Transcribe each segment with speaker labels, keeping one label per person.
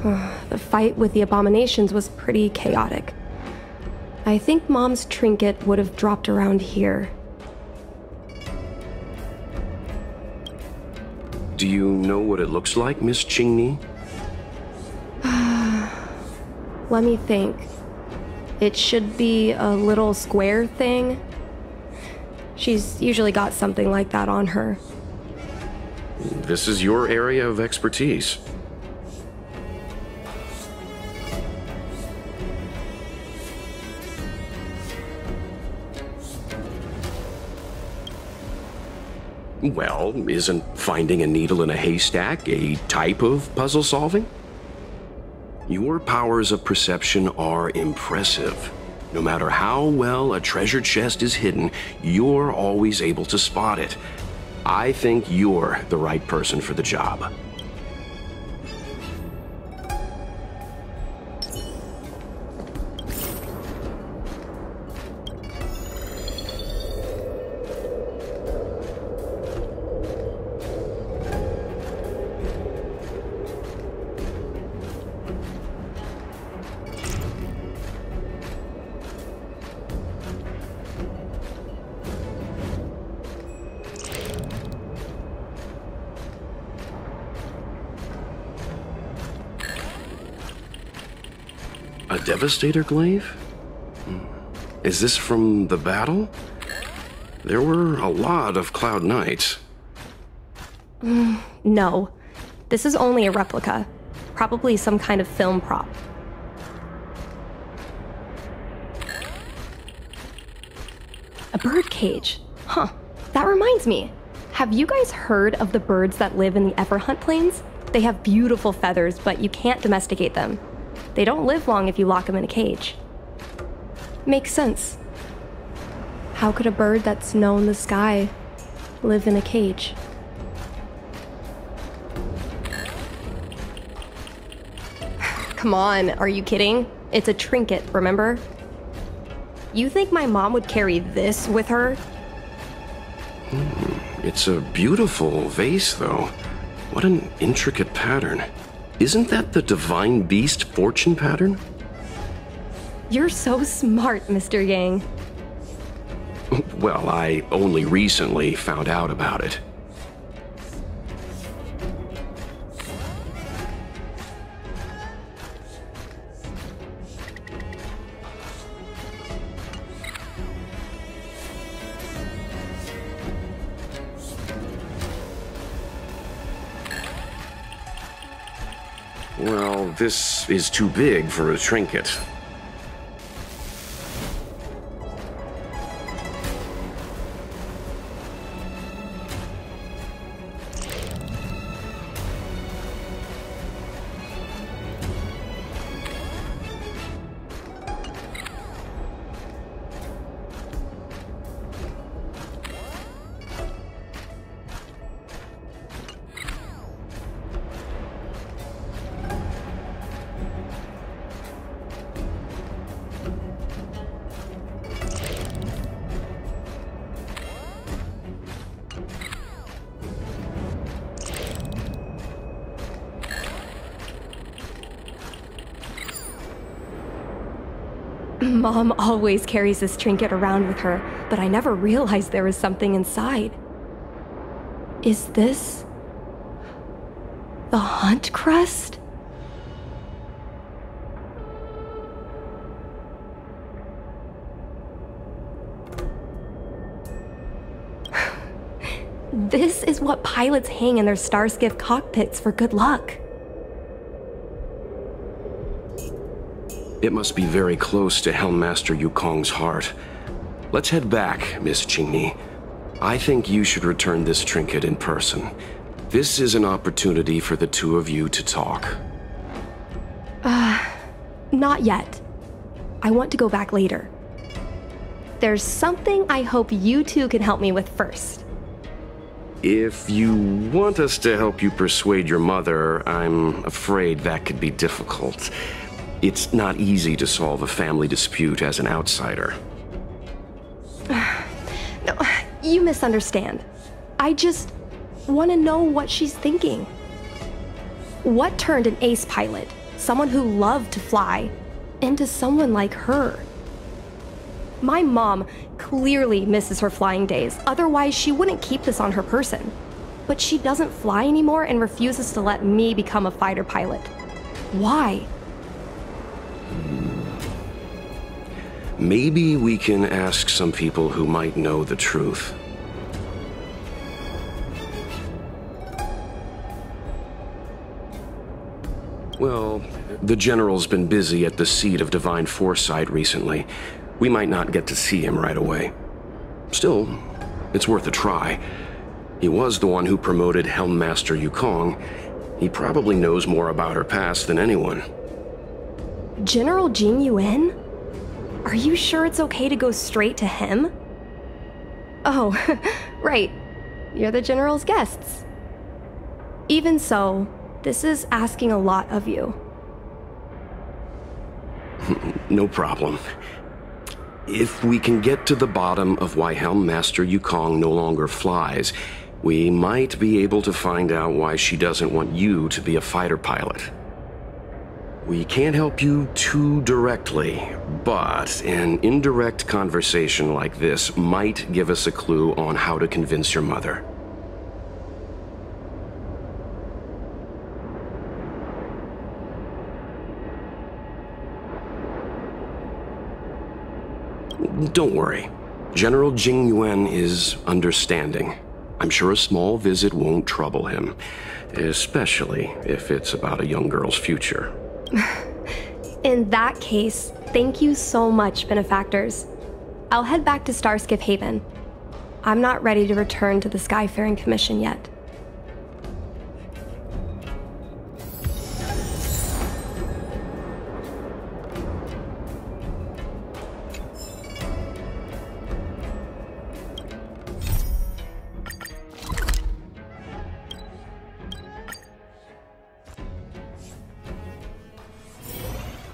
Speaker 1: The fight with the abominations was pretty chaotic. I think Mom's trinket would have dropped around here.
Speaker 2: Do you know what it looks like, Miss Qingni?
Speaker 1: Let me think. It should be a little square thing. She's usually got something like that on her.
Speaker 2: This is your area of expertise. Well, isn't finding a needle in a haystack a type of puzzle solving? Your powers of perception are impressive. No matter how well a treasure chest is hidden, you're always able to spot it. I think you're the right person for the job. A Devastator glaive? Is this from the battle? There were a lot of Cloud Knights.
Speaker 1: No. This is only a replica. Probably some kind of film prop. A bird cage. Huh. That reminds me. Have you guys heard of the birds that live in the Everhunt Plains? They have beautiful feathers, but you can't domesticate them. They don't live long if you lock them in a cage. Makes sense. How could a bird that's known the sky live in a cage? Come on, are you kidding? It's a trinket, remember? You think my mom would carry this with her?
Speaker 2: It's a beautiful vase, though. What an intricate pattern. Isn't that the Divine Beast fortune pattern?
Speaker 1: You're so smart, Mr. Yang.
Speaker 2: Well, I only recently found out about it. Well, this is too big for a trinket.
Speaker 1: Mom always carries this trinket around with her, but I never realized there was something inside. Is this the Hunt Crest? This is what pilots hang in their Starskiff cockpits for good luck.
Speaker 2: It must be very close to Helmmaster Yukong's heart. Let's head back, Miss Qingni. I think you should return this trinket in person. This is an opportunity for the two of you to talk.
Speaker 1: Not yet. I want to go back later. There's something I hope you two can help me with first.
Speaker 2: If you want us to help you persuade your mother, I'm afraid that could be difficult. It's not easy to solve a family dispute as an outsider.
Speaker 1: No, you misunderstand. I just want to know what she's thinking. What turned an ace pilot, someone who loved to fly, into someone like her. My mom clearly misses her flying days, otherwise she wouldn't keep this on her person. But she doesn't fly anymore and refuses to let me become a fighter pilot. Why?
Speaker 2: Maybe we can ask some people who might know the truth. Well, the General's been busy at the seat of Divine Foresight recently. We might not get to see him right away. Still, it's worth a try. He was the one who promoted Helmmaster Yukong. He probably knows more about her past than anyone.
Speaker 1: General Jing Yuan? Are you sure it's okay to go straight to him? Oh, right. You're the General's guests. Even so, this is asking a lot of you.
Speaker 2: No problem. If we can get to the bottom of why Helmmaster Yukong no longer flies, we might be able to find out why she doesn't want you to be a fighter pilot. We can't help you too directly, but an indirect conversation like this might give us a clue on how to convince your mother. Don't worry. General Jing Yuan is understanding. I'm sure a small visit won't trouble him, especially if it's about a young girl's future.
Speaker 1: In that case, thank you so much, benefactors. I'll head back to Starskiff Haven. I'm not ready to return to the Skyfaring Commission yet.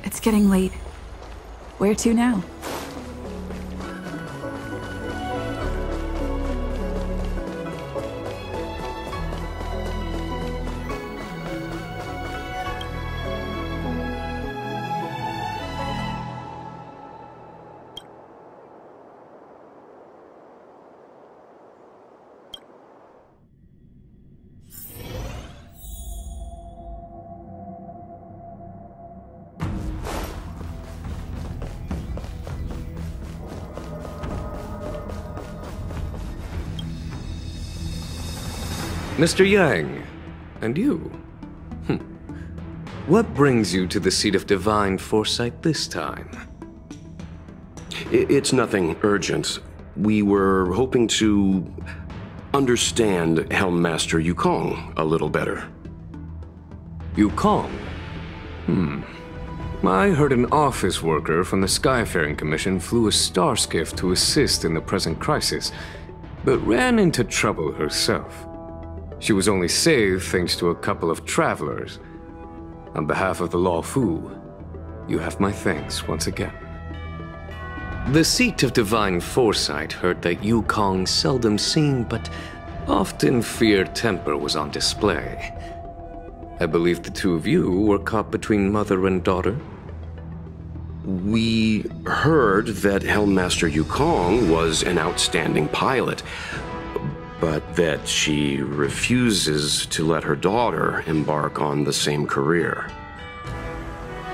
Speaker 3: It's getting late. Where to now?
Speaker 4: Mr. Yang, and you? What brings you to the seat of Divine Foresight this time?
Speaker 2: It's nothing urgent. We were hoping to understand Helmmaster Yukong a little better.
Speaker 4: Yukong? I heard an office worker from the Skyfaring Commission flew a star skiff to assist in the present crisis, but ran into trouble herself. She was only saved thanks to a couple of travelers. On behalf of the Law Fu, you have my thanks once again. The seat of Divine Foresight heard that Yukong, seldom seen but often feared temper, was on display. I believe the two of you were caught between mother and daughter.
Speaker 2: We heard that Helmmaster Yukong was an outstanding pilot, but that she refuses to let her daughter embark on the same career.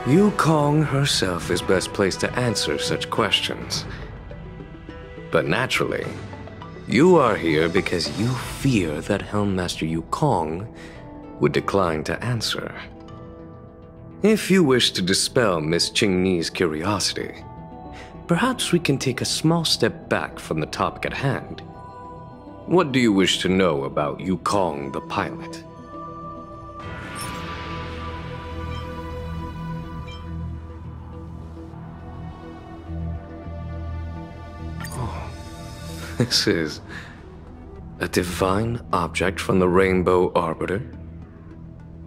Speaker 4: Yukong herself is best placed to answer such questions. But naturally, you are here because you fear that Helmmaster Yukong would decline to answer. If you wish to dispel Miss Qingni's curiosity, perhaps we can take a small step back from the topic at hand. What do you wish to know about Yukong the pilot? Oh, this is a divine object from the Rainbow Arbiter?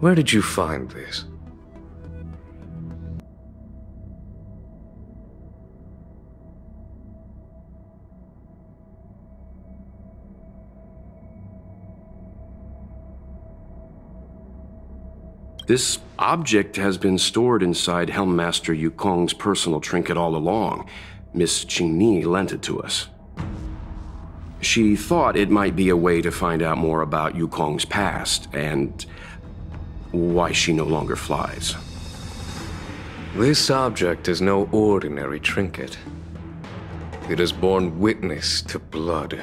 Speaker 4: Where did you find this?
Speaker 2: This object has been stored inside Helmmaster Yukong's personal trinket all along. Miss Qingni lent it to us. She thought it might be a way to find out more about Yukong's past and why she no longer flies.
Speaker 4: This object is no ordinary trinket. It has borne witness to blood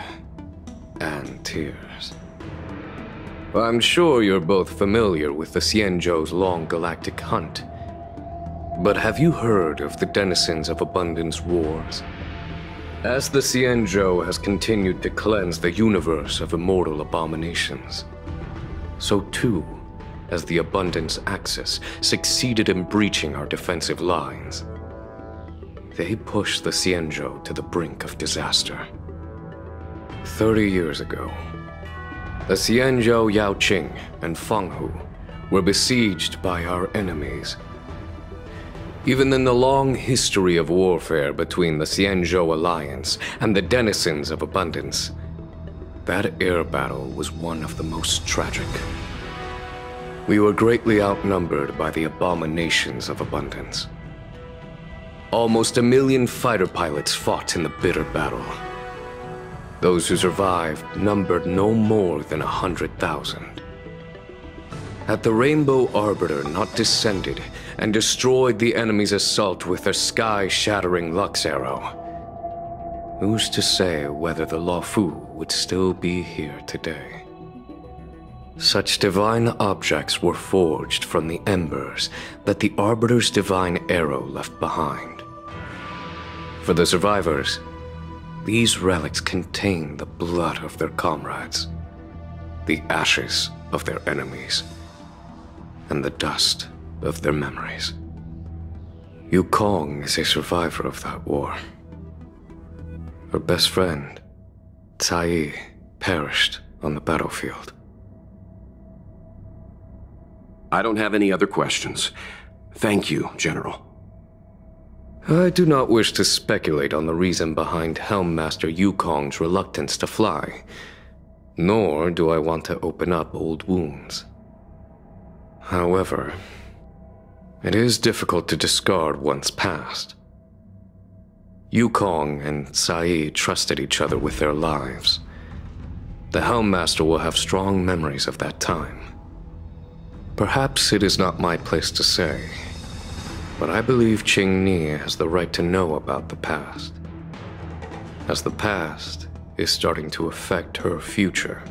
Speaker 4: and tears. I'm sure you're both familiar with the Xianzhou's long galactic hunt. But have you heard of the Denizens of Abundance Wars? As the Xianzhou has continued to cleanse the universe of immortal abominations, so too has the Abundance Axis succeeded in breaching our defensive lines. They pushed the Xianzhou to the brink of disaster. 30 years ago, the Xianzhou Yaoqing and Fenghu were besieged by our enemies. Even in the long history of warfare between the Xianzhou Alliance and the Denizens of Abundance, that air battle was one of the most tragic. We were greatly outnumbered by the abominations of Abundance. Almost 1 million fighter pilots fought in the bitter battle. Those who survived numbered no more than 100,000. Had the Rainbow Arbiter not descended and destroyed the enemy's assault with their sky-shattering Lux Arrow, who's to say whether the Luofu would still be here today? Such divine objects were forged from the embers that the Arbiter's divine arrow left behind. For the survivors, these relics contain the blood of their comrades, the ashes of their enemies, and the dust of their memories. Yukong is a survivor of that war. Her best friend, Cai, perished on the battlefield.
Speaker 2: I don't have any other questions. Thank you, General.
Speaker 4: I do not wish to speculate on the reason behind Helmmaster Yukong's reluctance to fly, nor do I want to open up old wounds. However, it is difficult to discard one's past. Yukong and Cai trusted each other with their lives. The Helmmaster will have strong memories of that time. Perhaps it is not my place to say, but I believe Qingni has the right to know about the past, as the past is starting to affect her future.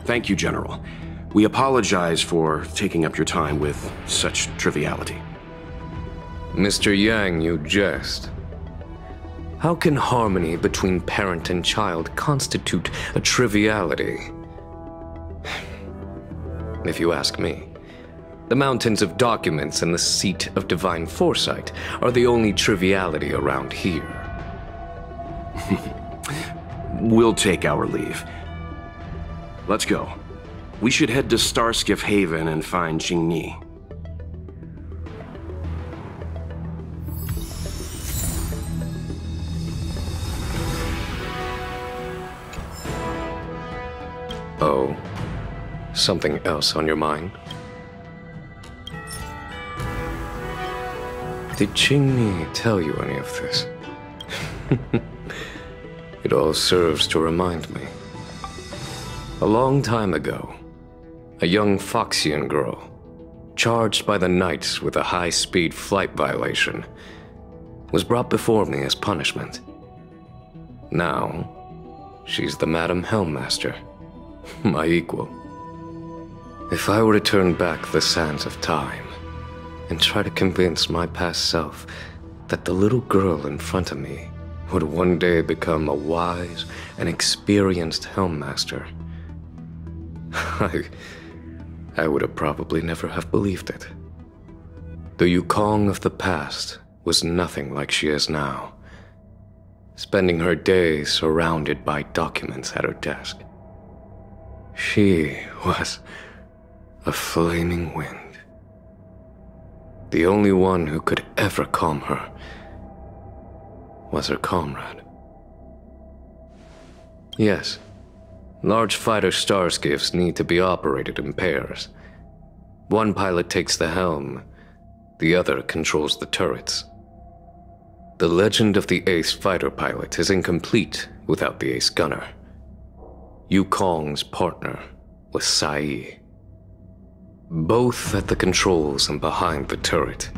Speaker 2: Thank you, General. We apologize for taking up your time with such triviality.
Speaker 4: Mr. Yang, you jest. How can harmony between parent and child constitute a triviality? If you ask me, the mountains of documents and the seat of divine foresight are the only triviality around here.
Speaker 2: We'll take our leave. Let's go. We should head to Starskiff Haven and find Qingni.
Speaker 4: Oh, something else on your mind? Did Qingni tell you any of this? It all serves to remind me. A long time ago, a young Foxian girl, charged by the Knights with a high-speed flight violation, was brought before me as punishment. Now, she's the Madam Helmmaster, my equal. If I were to turn back the sands of time and try to convince my past self that the little girl in front of me would one day become a wise and experienced Helmmaster, I would have probably never have believed it. The Yukong of the past was nothing like she is now, spending her days surrounded by documents at her desk. She was a flaming wind. The only one who could ever calm her was her comrade. Yes, Large fighter starskiffs need to be operated in pairs. One pilot takes the helm, the other controls the turrets. The legend of the ace fighter pilot is incomplete without the ace gunner. Yukong's partner was Sai. Both at the controls and behind the turret.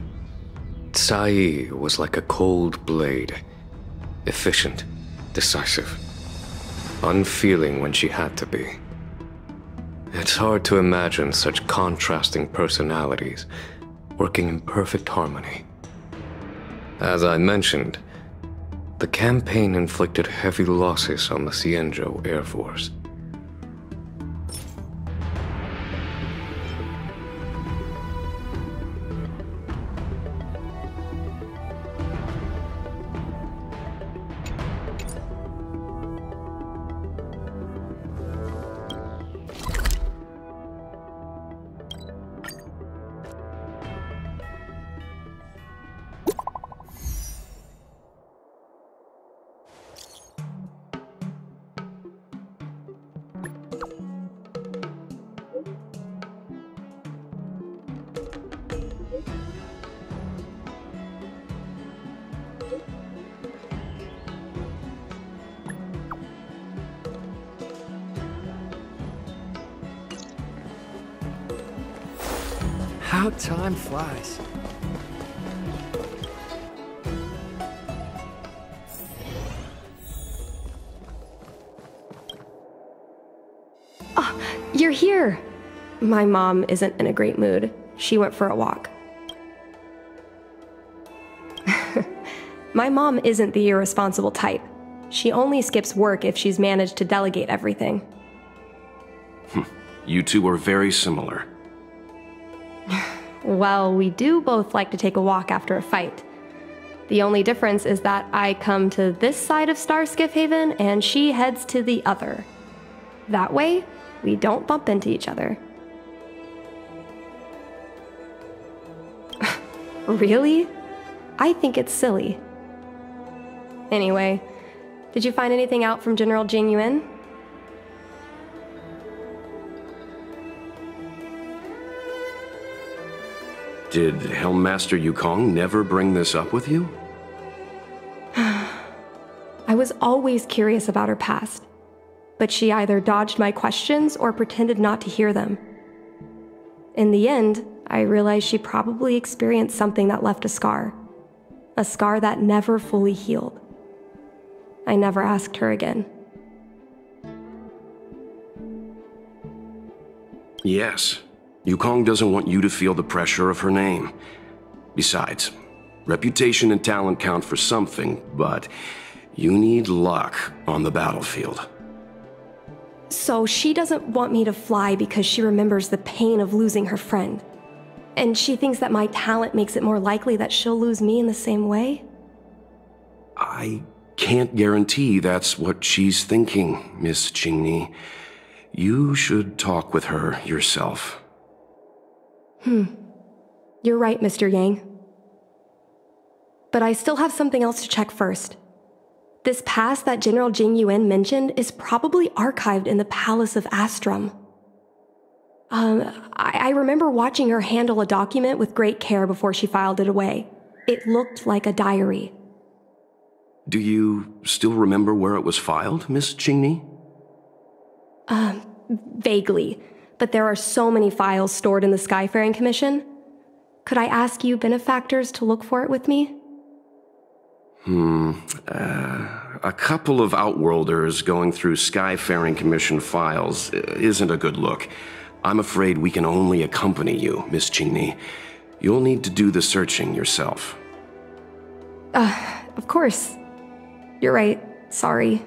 Speaker 4: Sai was like a cold blade, efficient, decisive, unfeeling when she had to be. It's hard to imagine such contrasting personalities working in perfect harmony. As I mentioned, the campaign inflicted heavy losses on the Cienjo Air Force.
Speaker 5: How time flies.
Speaker 1: Oh, you're here! My mom isn't in a great mood. She went for a walk. My mom isn't the irresponsible type. She only skips work if she's managed to delegate everything.
Speaker 2: You two are very similar.
Speaker 1: Well, we do both like to take a walk after a fight. The only difference is that I come to this side of Starskiff Haven and she heads to the other. That way, we don't bump into each other. Really? I think it's silly. Anyway, did you find anything out from General Jing Yuan?
Speaker 2: Did Helmmaster Yukong never bring this up with you?
Speaker 1: I was always curious about her past, but she either dodged my questions or pretended not to hear them. In the end, I realized she probably experienced something that left a scar that never fully healed. I never asked her again.
Speaker 2: Yes. Yukong doesn't want you to feel the pressure of her name. Besides, reputation and talent count for something, but you need luck on the battlefield.
Speaker 1: So she doesn't want me to fly because she remembers the pain of losing her friend. And she thinks that my talent makes it more likely that she'll lose me in the same way?
Speaker 2: I can't guarantee that's what she's thinking, Miss Qingni. You should talk with her yourself.
Speaker 1: You're right, Mr. Yang. But I still have something else to check first. This past that General Jing Yuan mentioned is probably archived in the Palace of Astrum. I remember watching her handle a document with great care before she filed it away. It looked like a diary.
Speaker 2: Do you still remember where it was filed, Miss Qingni?
Speaker 1: Vaguely, but there are so many files stored in the Skyfaring Commission. Could I ask you benefactors to look for it with me?
Speaker 2: A couple of Outworlders going through Skyfaring Commission files isn't a good look. I'm afraid we can only accompany you, Miss Qingni. You'll need to do the searching yourself.
Speaker 1: Of course. You're right. Sorry.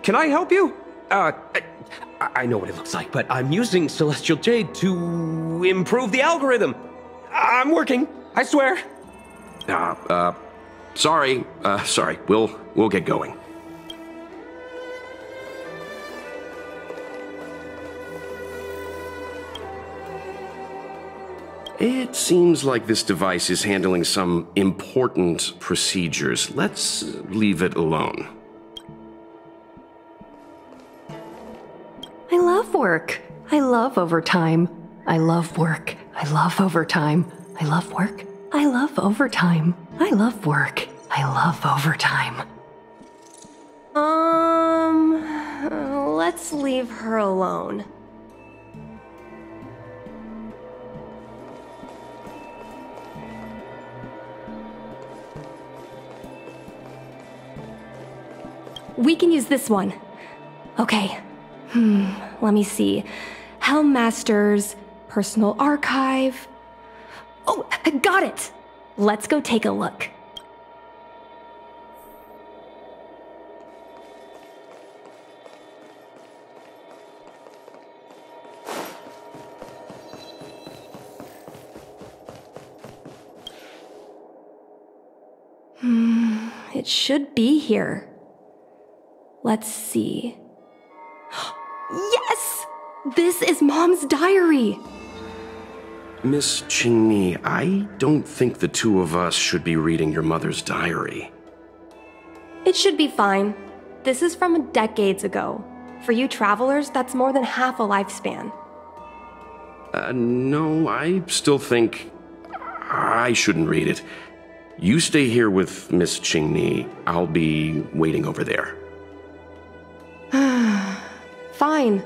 Speaker 6: Can I help you? I know what it looks like, but I'm using Celestial Jade to improve the algorithm. I'm working, I swear.
Speaker 2: Sorry. Sorry. We'll get going. It seems like this device is handling some important procedures. Let's leave it alone.
Speaker 7: I love work. I love overtime. I love work. I love overtime. I love work. I love overtime. I love work. I love overtime.
Speaker 1: Let's leave her alone. We can use this one. Okay. Let me see. Helmmaster's personal archive. Oh, I got it! Let's go take a look. It should be here. Let's see. Yes! This is Mom's diary!
Speaker 2: Miss Qingni, I don't think the two of us should be reading your mother's diary.
Speaker 1: It should be fine. This is from decades ago. For you travelers, that's more than half a lifespan.
Speaker 2: No, I still think I shouldn't read it. You stay here with Miss Qingni. I'll be waiting over there.
Speaker 1: Fine.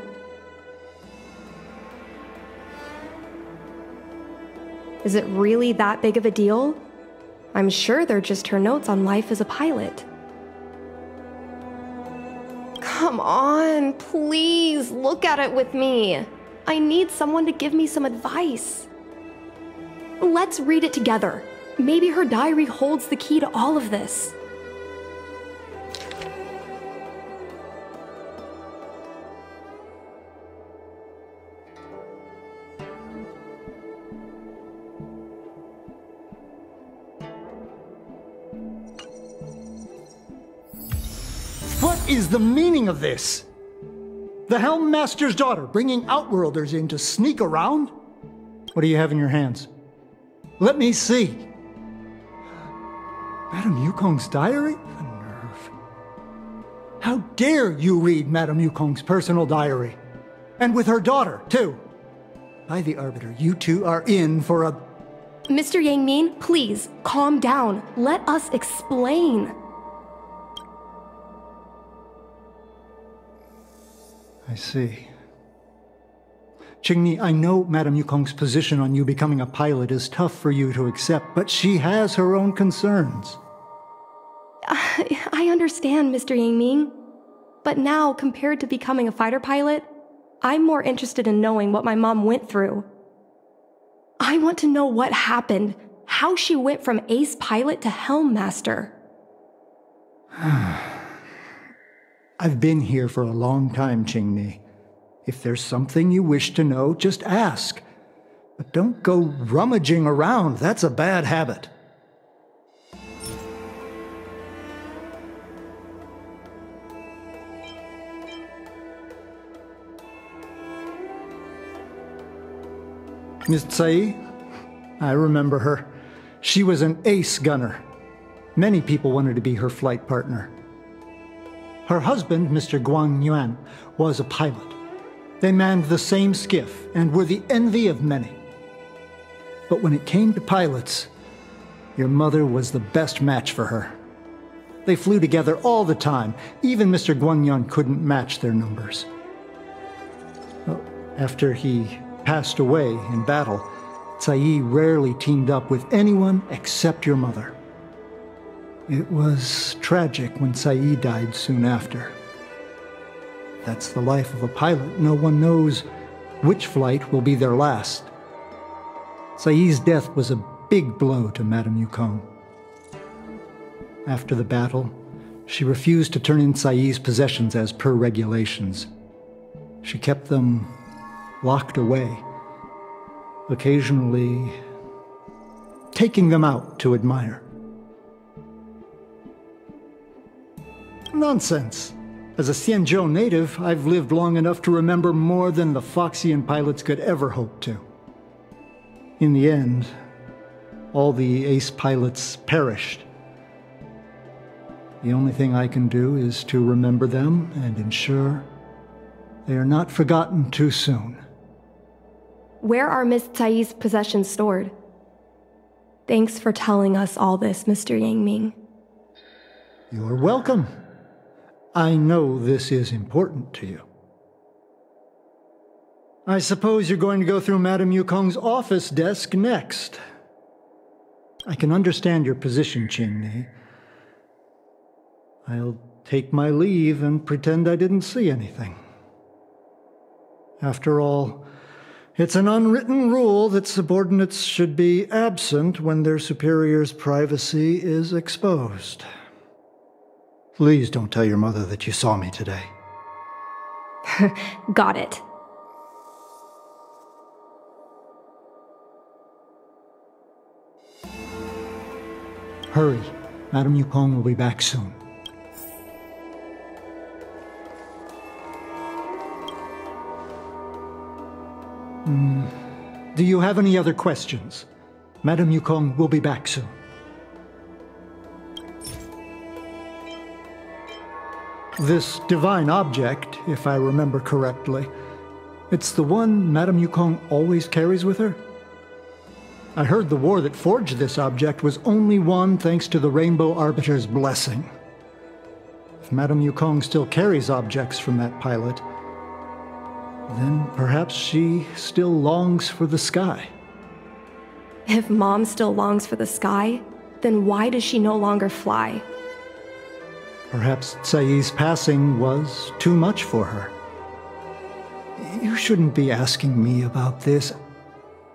Speaker 1: Is it really that big of a deal? I'm sure they're just her notes on life as a pilot. Come on, please, look at it with me. I need someone to give me some advice. Let's read it together. Maybe her diary holds the key to all of this.
Speaker 5: What is the meaning of this? The Helmmaster's daughter bringing Outworlders in to sneak around? What do you have in your hands? Let me see. Madame Yukong's diary? The nerve. How dare you read Madame Yukong's personal diary? And with her daughter, too. By the Arbiter, you two are in for a...
Speaker 1: Mr. Yangmin, please, calm down. Let us explain.
Speaker 5: I see. Qingni, I know Madame Yukong's position on you becoming a pilot is tough for you to accept, but she has her own concerns.
Speaker 1: I understand, Mr. Yangming. But now, compared to becoming a fighter pilot, I'm more interested in knowing what my mom went through. I want to know what happened, how she went from ace pilot to Helmmaster.
Speaker 5: I've been here for a long time, Qingni. If there's something you wish to know, just ask. But don't go rummaging around. That's a bad habit. Miss Tsai? I remember her. She was an ace gunner. Many people wanted to be her flight partner. Her husband, Mr. Guang Yuan, was a pilot. They manned the same skiff and were the envy of many. But when it came to pilots, your mother was the best match for her. They flew together all the time. Even Mr. Guangyuan couldn't match their numbers. Well, after he passed away in battle, Tsai rarely teamed up with anyone except your mother. It was tragic when Tsai died soon after. That's the life of a pilot. No one knows which flight will be their last. Tsai's death was a big blow to Madame Yukong. After the battle, she refused to turn in Tsai's possessions as per regulations. She kept them locked away, occasionally taking them out to admire. Nonsense. As a Xianzhou native, I've lived long enough to remember more than the Foxian pilots could ever hope to. In the end, all the ace pilots perished. The only thing I can do is to remember them and ensure they are not forgotten too soon.
Speaker 1: Where are Miss Tsai's possessions stored? Thanks for telling us all this, Mr. Yangming.
Speaker 5: You're welcome. I know this is important to you. I suppose you're going to go through Madame Yukong's office desk next. I can understand your position, Qingni. I'll take my leave and pretend I didn't see anything. After all, it's an unwritten rule that subordinates should be absent when their superior's privacy is exposed. Please don't tell your mother that you saw me today.
Speaker 1: Got it.
Speaker 5: Hurry. Madame Yukong will be back soon. Do you have any other questions? Madame Yukong will be back soon. This divine object, if I remember correctly, it's the one Madame Yukong always carries with her? I heard the war that forged this object was only won thanks to the Rainbow Arbiter's blessing. If Madame Yukong still carries objects from that pilot, then perhaps she still longs for the sky.
Speaker 1: If Mom still longs for the sky, then why does she no longer fly?
Speaker 5: Perhaps Tsai's passing was too much for her. You shouldn't be asking me about this.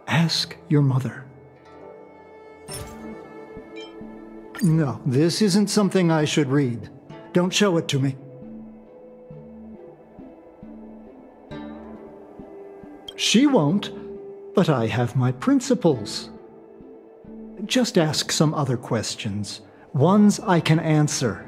Speaker 5: Ask your mother. No, this isn't something I should read. Don't show it to me. She won't, but I have my principles. Just ask some other questions, ones I can answer.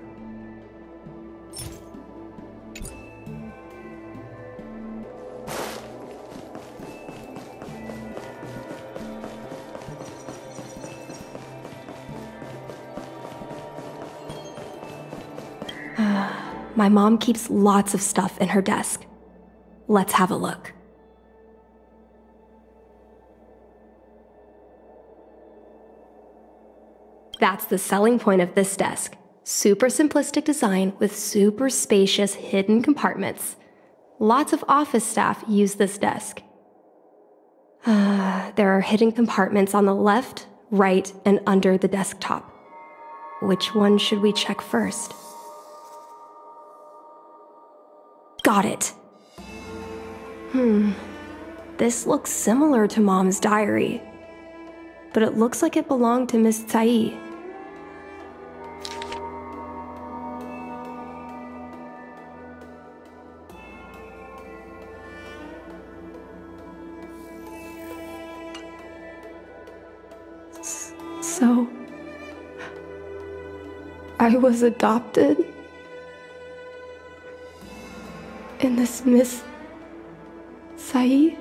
Speaker 1: My mom keeps lots of stuff in her desk. Let's have a look. That's the selling point of this desk. Super simplistic design with super spacious hidden compartments. Lots of office staff use this desk. There are hidden compartments on the left, right, and under the desktop. Which one should we check first? Got it. This looks similar to Mom's diary, but it looks like it belonged to Miss Tsai. So, I was adopted? And this Miss Tsai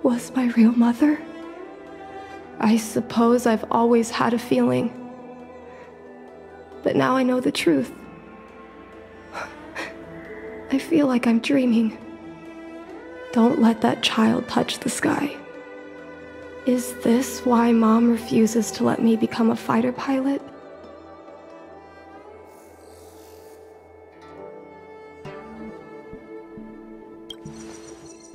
Speaker 1: was my real mother? I suppose I've always had a feeling. But now I know the truth. I feel like I'm dreaming. Don't let that child touch the sky. Is this why Mom refuses to let me become a fighter pilot?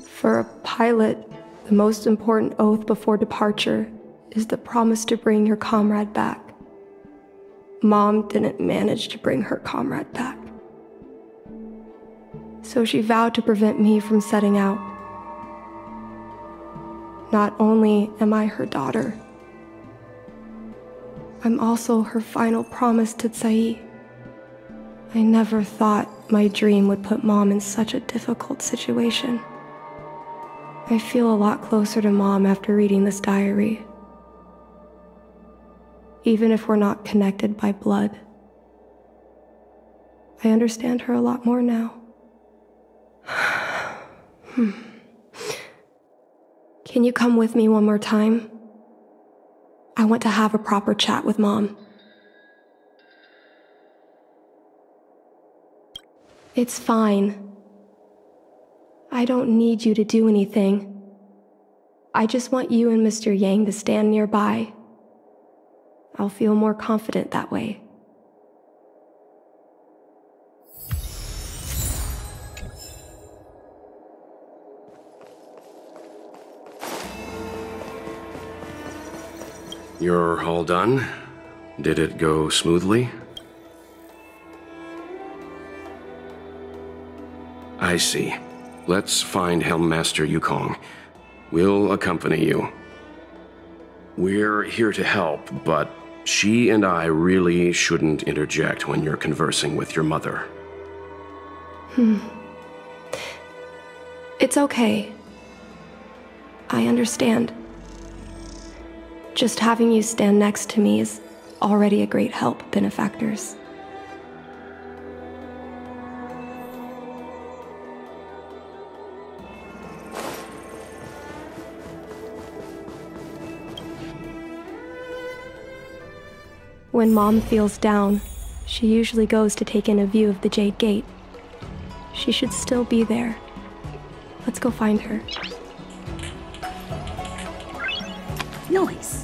Speaker 1: For a pilot, the most important oath before departure is the promise to bring your comrade back. Mom didn't manage to bring her comrade back. So she vowed to prevent me from setting out. Not only am I her daughter, I'm also her final promise to Tsai. I never thought my dream would put Mom in such a difficult situation. I feel a lot closer to Mom after reading this diary. Even if we're not connected by blood, I understand her a lot more now. Can you come with me one more time? I want to have a proper chat with Mom. It's fine. I don't need you to do anything. I just want you and Mr. Yang to stand nearby. I'll feel more confident that way.
Speaker 2: You're all done? Did it go smoothly? I see. Let's find Helmmaster Yukong. We'll accompany you. We're here to help, but she and I really shouldn't interject when you're conversing with your mother.
Speaker 1: It's okay. I understand. Just having you stand next to me is already a great help, benefactors. When Mom feels down, she usually goes to take in a view of the Jade Gate. She should still be there. Let's go find her.
Speaker 8: Noise.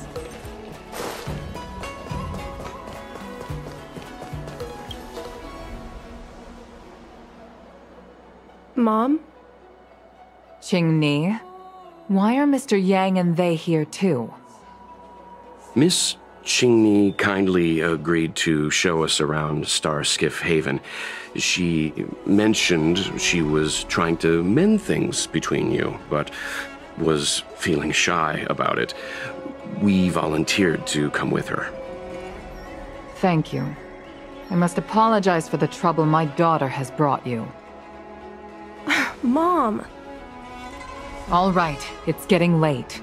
Speaker 1: Mom?
Speaker 3: Qingni, why are Mr. Yang and they here too?
Speaker 2: Miss Qingni kindly agreed to show us around Starskiff Haven. She mentioned she was trying to mend things between you, but was feeling shy about it. We volunteered to come with her.
Speaker 3: Thank you. I must apologize for the trouble my daughter has brought you.
Speaker 1: Mom!
Speaker 3: All right, it's getting late.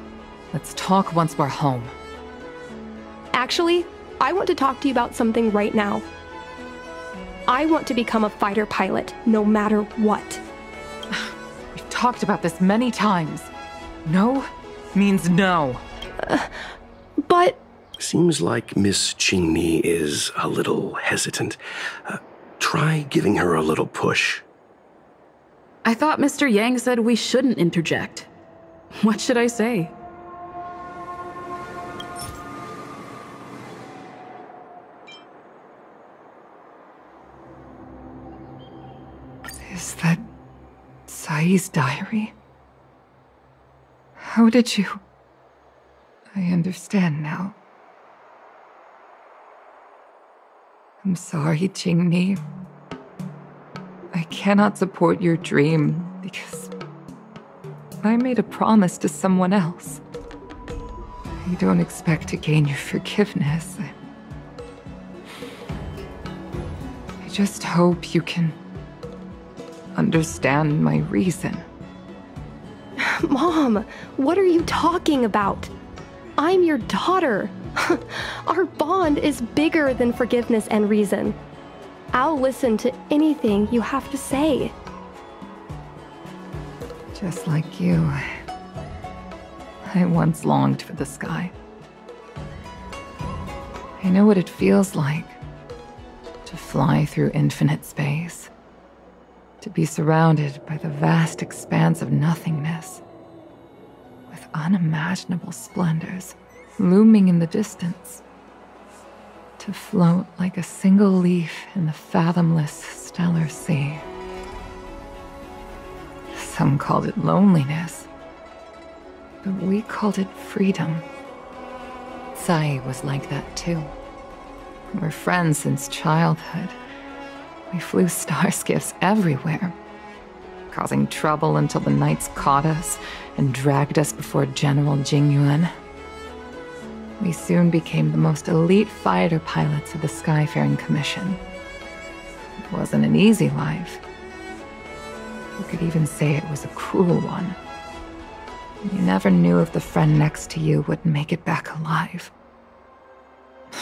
Speaker 3: Let's talk once we're home.
Speaker 1: Actually, I want to talk to you about something right now. I want to become a fighter pilot, no matter what.
Speaker 3: We've talked about this many times. No means no.
Speaker 1: But...
Speaker 2: Seems like Miss Qingni is a little hesitant. Try giving her a little push.
Speaker 8: I thought Mr. Yang said we shouldn't interject. What should I say?
Speaker 3: Is that Sai's diary? How did you... I understand now. I'm sorry, Qingni. I cannot support your dream because I made a promise to someone else. I don't expect to gain your forgiveness. I just hope you can understand my reason.
Speaker 1: Mom, what are you talking about? I'm your daughter. Our bond is bigger than forgiveness and reason. I'll listen to anything you have to say.
Speaker 3: Just like you, I once longed for the sky. I know what it feels like to fly through infinite space, to be surrounded by the vast expanse of nothingness, with unimaginable splendors looming in the distance, to float like a single leaf in the fathomless stellar sea. Some called it loneliness, but we called it freedom. Sai was like that too. We're friends since childhood. We flew starskiffs everywhere, causing trouble until the knights caught us and dragged us before General Jingyuan. We soon became the most elite fighter pilots of the Skyfaring Commission. It wasn't an easy life. You could even say it was a cruel one. You never knew if the friend next to you would make it back alive.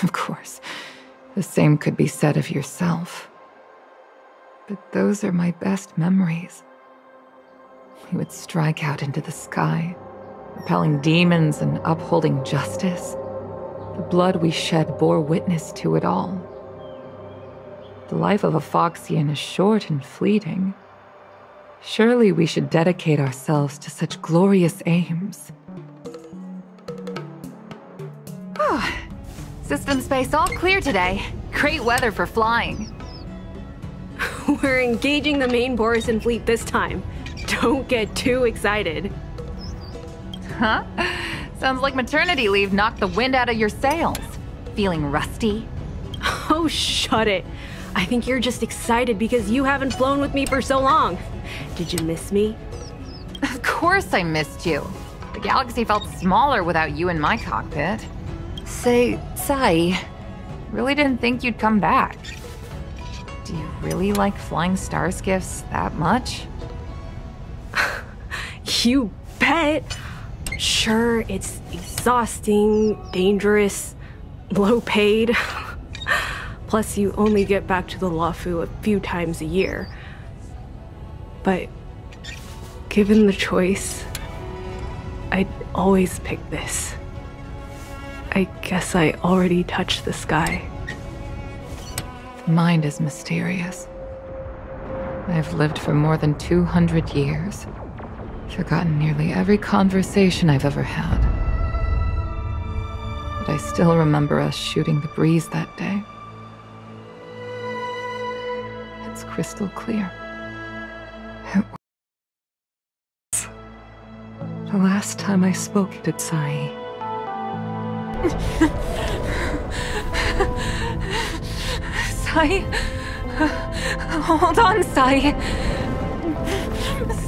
Speaker 3: Of course, the same could be said of yourself. But those are my best memories. We would strike out into the sky, repelling demons and upholding justice. The blood we shed bore witness to it all. The life of a Foxian is short and fleeting. Surely we should dedicate ourselves to such glorious aims.
Speaker 9: System space all clear today. Great weather for flying.
Speaker 10: We're engaging the main Borisan fleet this time. Don't get too excited.
Speaker 9: Huh? Sounds like maternity leave knocked the wind out of your sails. Feeling rusty?
Speaker 10: Oh, shut it. I think you're just excited because you haven't flown with me for so long. Did you miss me?
Speaker 9: Of course I missed you. The galaxy felt smaller without you in my cockpit. Say, Sai, really didn't think you'd come back. Do you really like flying starskiffs that much?
Speaker 10: You bet. Sure, it's exhausting, dangerous, low paid. Plus, you only get back to the Luofu a few times a year. But given the choice, I'd always pick this. I guess I already touched the sky.
Speaker 3: The mind is mysterious. I've lived for more than 200 years. Forgotten nearly every conversation I've ever had. But I still remember us shooting the breeze that day. It's crystal clear. It was the last time I spoke to Sai. Sai? Hold on, Sai.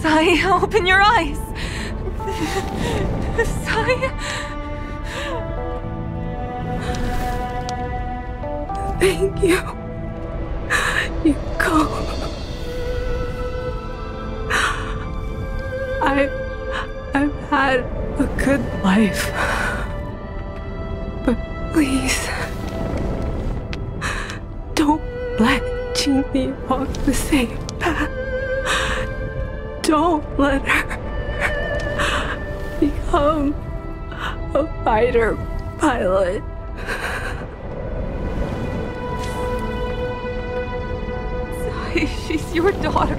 Speaker 3: Sai, open your eyes. Sai?
Speaker 10: Thank you. Yukong. I've had a good life. But please, don't let Jinli walk the same path. Don't let her become a fighter pilot.
Speaker 3: Sai, she's your daughter.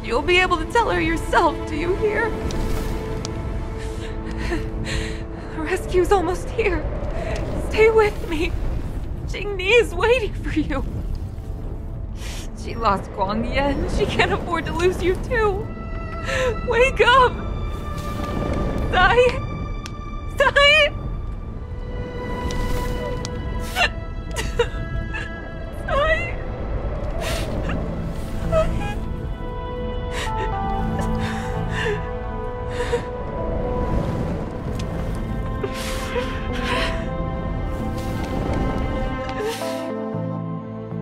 Speaker 3: You'll be able to tell her yourself, do you hear? The rescue's almost here. Stay with me. Jingni is waiting for you. She lost Guangyan. She can't afford to lose you too. Wake up! Sai! Sai! Sai!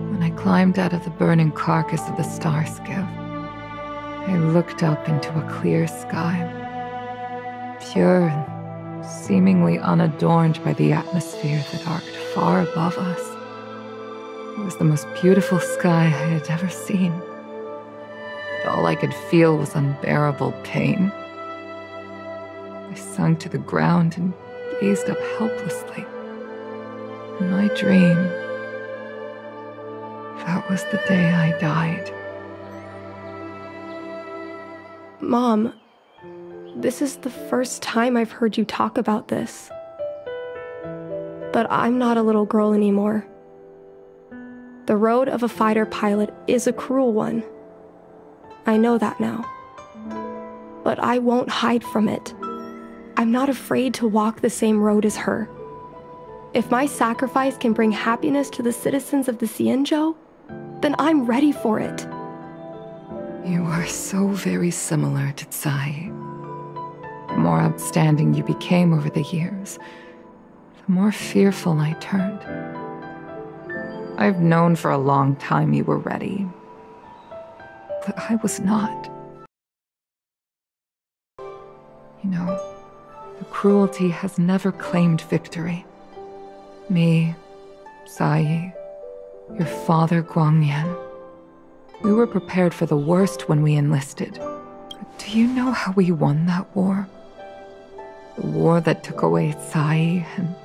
Speaker 3: When I climbed out of the burning carcass of the Starskiff, I looked up into a clear sky, pure and seemingly unadorned by the atmosphere that arced far above us. It was the most beautiful sky I had ever seen. But all I could feel was unbearable pain. I sunk to the ground and gazed up helplessly. In my dream, that was the day I died.
Speaker 1: Mom, this is the first time I've heard you talk about this. But I'm not a little girl anymore. The road of a fighter pilot is a cruel one. I know that now. But I won't hide from it. I'm not afraid to walk the same road as her. If my sacrifice can bring happiness to the citizens of the Xianzhou, then I'm ready for it.
Speaker 3: You are so very similar to Tsai. The more outstanding you became over the years, the more fearful I turned. I've known for a long time you were ready, but I was not. You know, the cruelty has never claimed victory. Me, Sai, your father Guangyan, We were prepared for the worst when we enlisted. But do you know how we won that war? The war that took away Sai and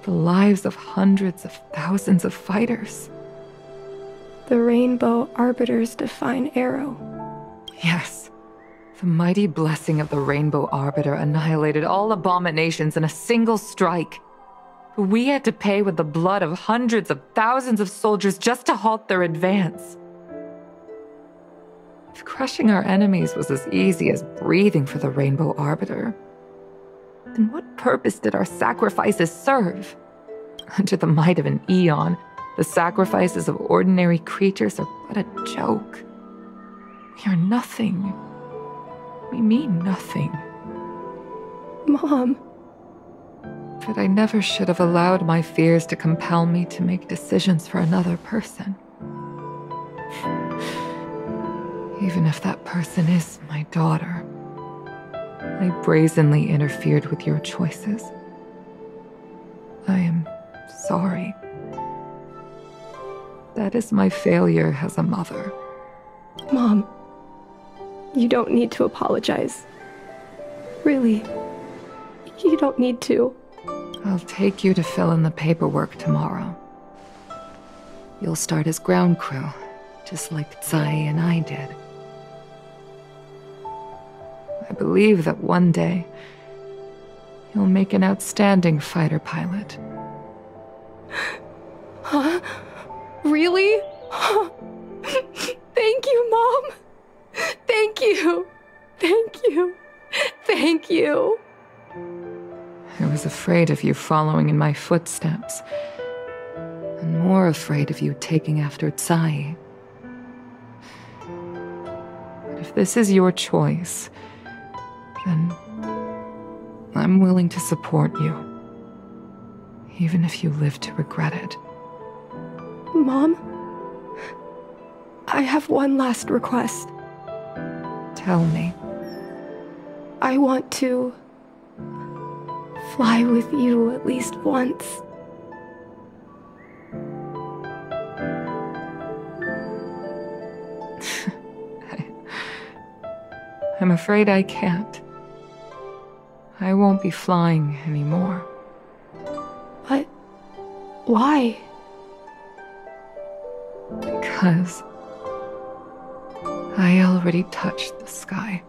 Speaker 3: the lives of hundreds of thousands of fighters.
Speaker 1: The Rainbow Arbiter's divine arrow.
Speaker 3: Yes. The mighty blessing of the Rainbow Arbiter annihilated all abominations in a single strike. We had to pay with the blood of hundreds of thousands of soldiers just to halt their advance. If crushing our enemies was as easy as breathing for the Rainbow Arbiter, then what purpose did our sacrifices serve? Under the might of an eon, the sacrifices of ordinary creatures are but a joke. We are nothing. We mean nothing.
Speaker 1: Mom.
Speaker 3: But I never should have allowed my fears to compel me to make decisions for another person. Even if that person is my daughter, I brazenly interfered with your choices. I am sorry. That is my failure as a mother.
Speaker 1: Mom, you don't need to apologize. Really, you don't need to.
Speaker 3: I'll take you to fill in the paperwork tomorrow. You'll start as ground crew, just like Tsai and I did. I believe that one day, you'll make an outstanding fighter pilot.
Speaker 1: Huh? Really? Thank you, Mom. Thank you. Thank you. Thank you.
Speaker 3: I was afraid of you following in my footsteps, and more afraid of you taking after Tsai. But if this is your choice, then I'm willing to support you, even if you live to regret it.
Speaker 1: Mom, I have one last request.
Speaker 3: Tell me.
Speaker 1: I want to fly with you at least once.
Speaker 3: I'm afraid I can't. I won't be flying anymore.
Speaker 1: But why?
Speaker 3: Because I already touched the sky.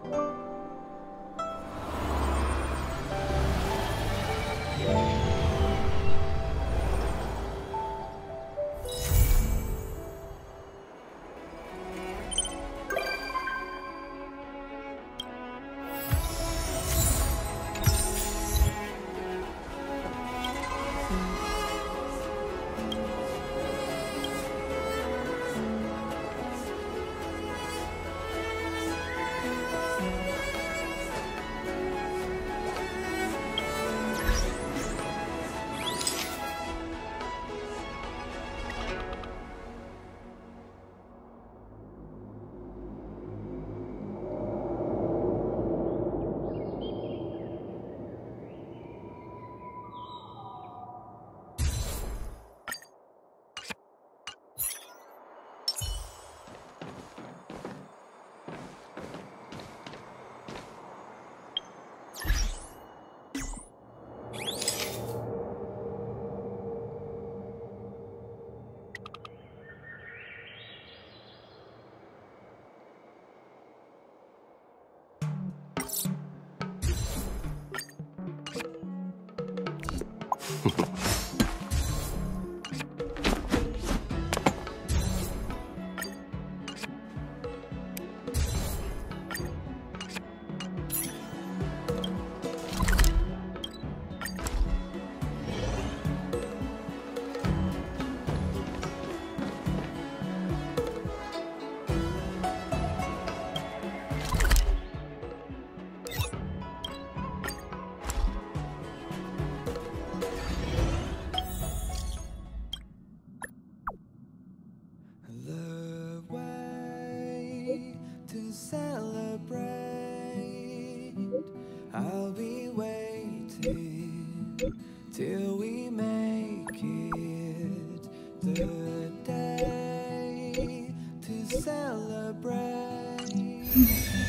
Speaker 11: I'll be waiting till we make it the day to celebrate.
Speaker 3: Hmm.